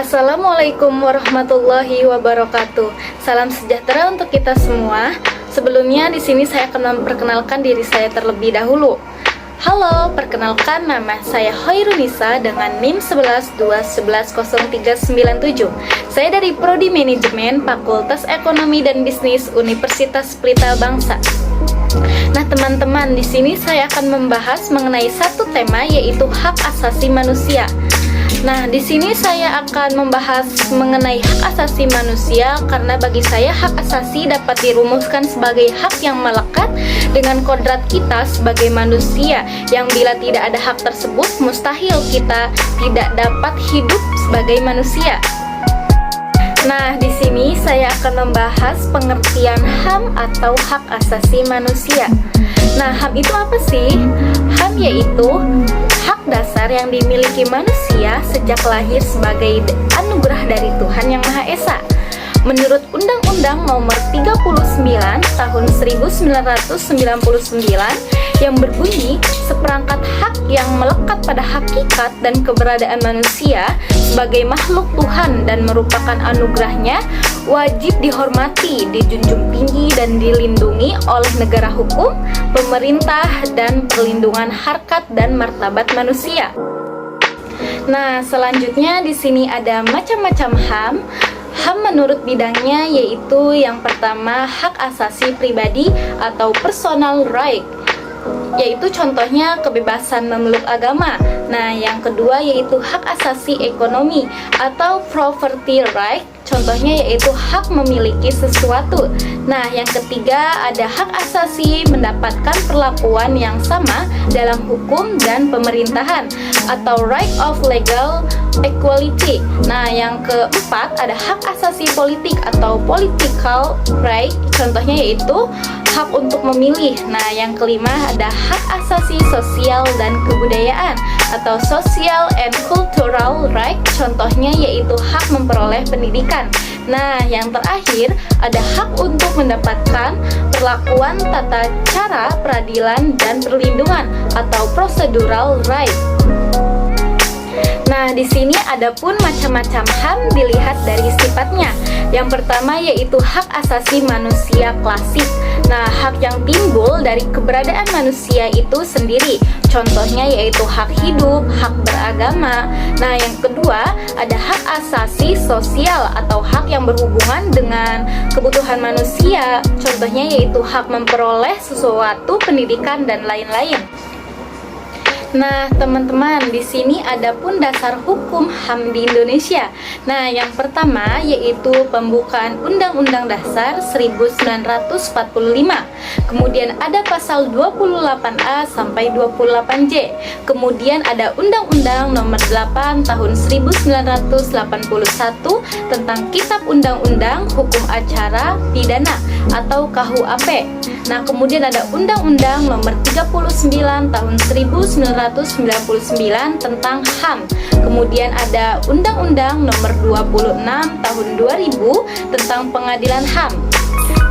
Assalamualaikum warahmatullahi wabarakatuh. Salam sejahtera untuk kita semua. Sebelumnya di sini saya akan memperkenalkan diri saya terlebih dahulu. Halo, perkenalkan nama saya Hoirunisa dengan NIM 1122110397. Saya dari Prodi Manajemen Fakultas Ekonomi dan Bisnis Universitas Pelita Bangsa. Nah, teman-teman, di sini saya akan membahas mengenai satu tema, yaitu hak asasi manusia. Nah, di sini saya akan membahas mengenai hak asasi manusia karena bagi saya hak asasi dapat dirumuskan sebagai hak yang melekat dengan kodrat kita sebagai manusia yang bila tidak ada hak tersebut mustahil kita tidak dapat hidup sebagai manusia. Nah, di sini saya akan membahas pengertian HAM atau hak asasi manusia. Nah, HAM itu apa sih? HAM yaitu hak dasar yang dimiliki manusia sejak lahir sebagai anugerah dari Tuhan Yang Maha Esa. Menurut Undang-Undang Nomor 39 Tahun 1999 yang berbunyi, seperangkat hak yang melekat pada hakikat dan keberadaan manusia sebagai makhluk Tuhan dan merupakan anugerahnya wajib dihormati, dijunjung tinggi dan dilindungi oleh negara hukum, pemerintah, dan perlindungan harkat dan martabat manusia. Nah, selanjutnya di sini ada macam-macam HAM. HAM menurut bidangnya yaitu yang pertama hak asasi pribadi atau personal right, yaitu contohnya kebebasan memeluk agama. Nah, yang kedua yaitu hak asasi ekonomi atau property right, contohnya yaitu hak memiliki sesuatu. Nah, yang ketiga ada hak asasi mendapatkan perlakuan yang sama dalam hukum dan pemerintahan atau right of legal equality. Nah, yang keempat ada hak asasi politik atau political right, contohnya yaitu hak untuk memilih. Nah, yang kelima ada hak asasi sosial dan kebudayaan atau social and cultural right, contohnya yaitu hak memperoleh pendidikan. Nah, yang terakhir ada hak untuk mendapatkan perlakuan tata cara peradilan dan perlindungan atau procedural right. Nah, di sini ada pun macam-macam HAM dilihat dari sifatnya. Yang pertama yaitu hak asasi manusia klasik. Nah, hak yang timbul dari keberadaan manusia itu sendiri. Contohnya yaitu hak hidup, hak beragama. Nah, yang kedua ada hak asasi sosial atau hak yang berhubungan dengan kebutuhan manusia. Contohnya yaitu hak memperoleh sesuatu, pendidikan, dan lain-lain. Nah, teman-teman, di sini ada pun dasar hukum HAM di Indonesia. Nah, yang pertama yaitu pembukaan Undang-Undang Dasar 1945. Kemudian ada pasal 28A sampai 28J. Kemudian ada Undang-Undang Nomor 8 Tahun 1981 tentang Kitab Undang-Undang Hukum Acara Pidana atau KUHP. Nah, kemudian ada Undang-Undang Nomor 39 Tahun 1999 tentang HAM. Kemudian ada Undang-Undang Nomor 26 Tahun 2000 tentang Pengadilan HAM.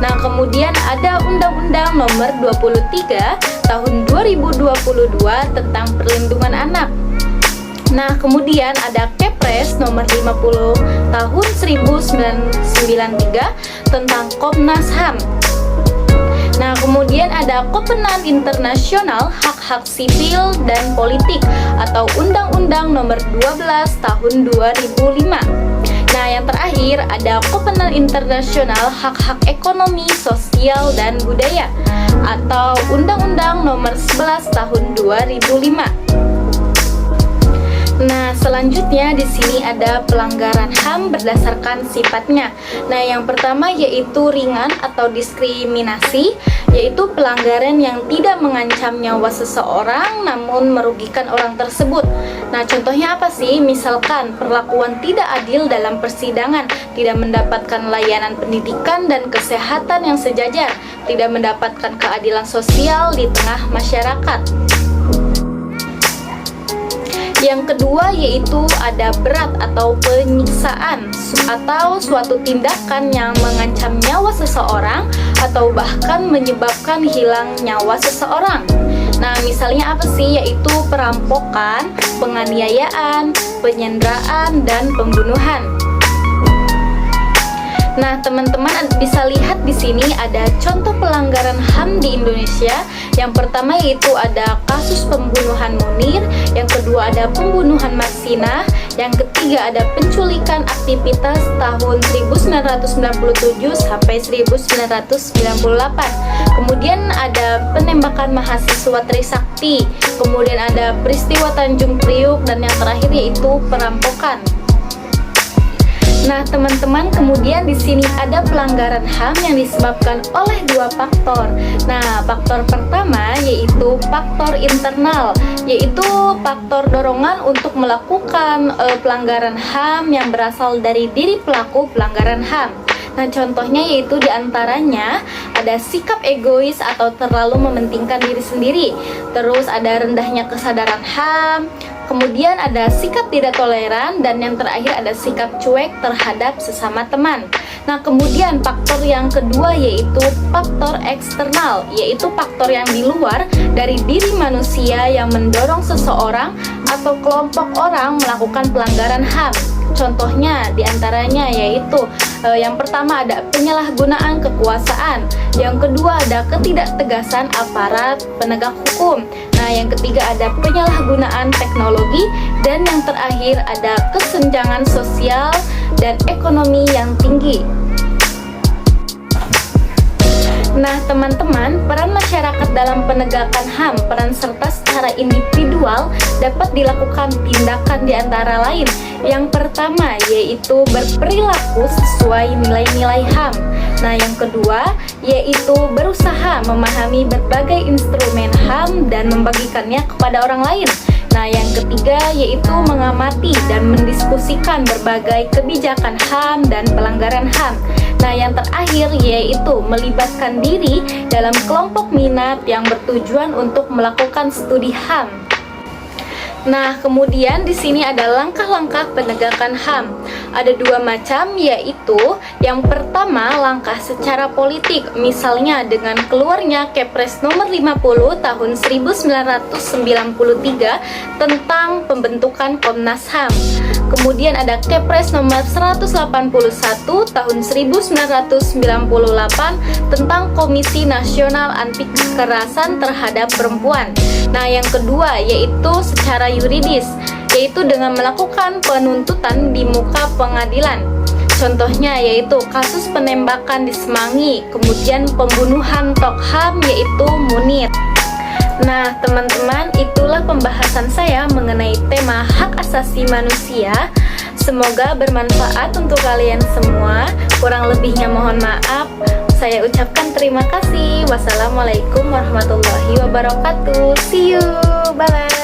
Nah, kemudian ada Undang-Undang Nomor 23 Tahun 2022 tentang Perlindungan Anak. Nah, kemudian ada Kepres Nomor 50 Tahun 1993 tentang Komnas HAM. Nah, kemudian ada Kovenant Internasional Hak-Hak Sipil dan Politik atau Undang-Undang Nomor 12 Tahun 2005. Nah, yang terakhir ada Kovenant Internasional Hak-Hak Ekonomi, Sosial, dan Budaya atau Undang-Undang Nomor 11 Tahun 2005. Nah, selanjutnya di sini ada pelanggaran HAM berdasarkan sifatnya. Nah, yang pertama yaitu ringan atau diskriminasi, yaitu pelanggaran yang tidak mengancam nyawa seseorang namun merugikan orang tersebut. Nah, contohnya apa sih? Misalkan perlakuan tidak adil dalam persidangan, tidak mendapatkan layanan pendidikan dan kesehatan yang sejajar, tidak mendapatkan keadilan sosial di tengah masyarakat. Yang kedua yaitu ada berat atau penyiksaan atau suatu tindakan yang mengancam nyawa seseorang atau bahkan menyebabkan hilang nyawa seseorang. Nah, misalnya apa sih? Yaitu perampokan, penganiayaan, penyanderaan, dan pembunuhan. Nah, teman-teman bisa lihat di sini ada contoh pelanggaran HAM di Indonesia. Yang pertama yaitu ada kasus pembunuhan Munir, yang kedua ada pembunuhan Marsina, yang ketiga ada penculikan aktivitas tahun 1997 sampai 1998. Kemudian ada penembakan mahasiswa Trisakti, kemudian ada peristiwa Tanjung Priuk, dan yang terakhir yaitu perampokan. Nah, teman-teman, kemudian di sini ada pelanggaran HAM yang disebabkan oleh dua faktor. Nah, faktor pertama yaitu faktor internal, yaitu faktor dorongan untuk melakukan pelanggaran HAM yang berasal dari diri pelaku pelanggaran HAM. Nah, contohnya yaitu diantaranya ada sikap egois atau terlalu mementingkan diri sendiri. Terus ada rendahnya kesadaran HAM, kemudian ada sikap tidak toleran, dan yang terakhir ada sikap cuek terhadap sesama teman. Nah, kemudian faktor yang kedua yaitu faktor eksternal, yaitu faktor yang di luar dari diri manusia yang mendorong seseorang atau kelompok orang melakukan pelanggaran HAM. Contohnya diantaranya yaitu yang pertama ada penyalahgunaan kekuasaan, yang kedua ada ketidaktegasan aparat penegak hukum, nah yang ketiga ada penyalahgunaan teknologi, dan yang terakhir ada kesenjangan sosial dan ekonomi yang tinggi. Nah, teman-teman, peran masyarakat dalam penegakan HAM, peran serta secara individual dapat dilakukan tindakan di antara lain. Yang pertama yaitu berperilaku sesuai nilai-nilai HAM. Nah, yang kedua yaitu berusaha memahami berbagai instrumen HAM dan membagikannya kepada orang lain. Nah, yang ketiga yaitu mengamati dan mendiskusikan berbagai kebijakan HAM dan pelanggaran HAM. Nah, yang terakhir yaitu melibatkan diri dalam kelompok minat yang bertujuan untuk melakukan studi HAM. Nah, kemudian di sini ada langkah-langkah penegakan HAM. Ada dua macam, yaitu yang pertama langkah secara politik, misalnya dengan keluarnya Kepres nomor 50 tahun 1993 tentang pembentukan Komnas HAM. Kemudian ada Kepres nomor 181 tahun 1998 tentang Komisi Nasional Anti Kekerasan Terhadap Perempuan. Nah, yang kedua yaitu secara yuridis, yaitu dengan melakukan penuntutan di muka pengadilan. Contohnya yaitu kasus penembakan di Semanggi, kemudian pembunuhan Tokham yaitu Munir. Nah, teman-teman, itulah pembahasan saya mengenai tema hak asasi manusia. Semoga bermanfaat untuk kalian semua. Kurang lebihnya mohon maaf. Saya ucapkan terima kasih. Wassalamualaikum warahmatullahi wabarakatuh. See you. Bye-bye.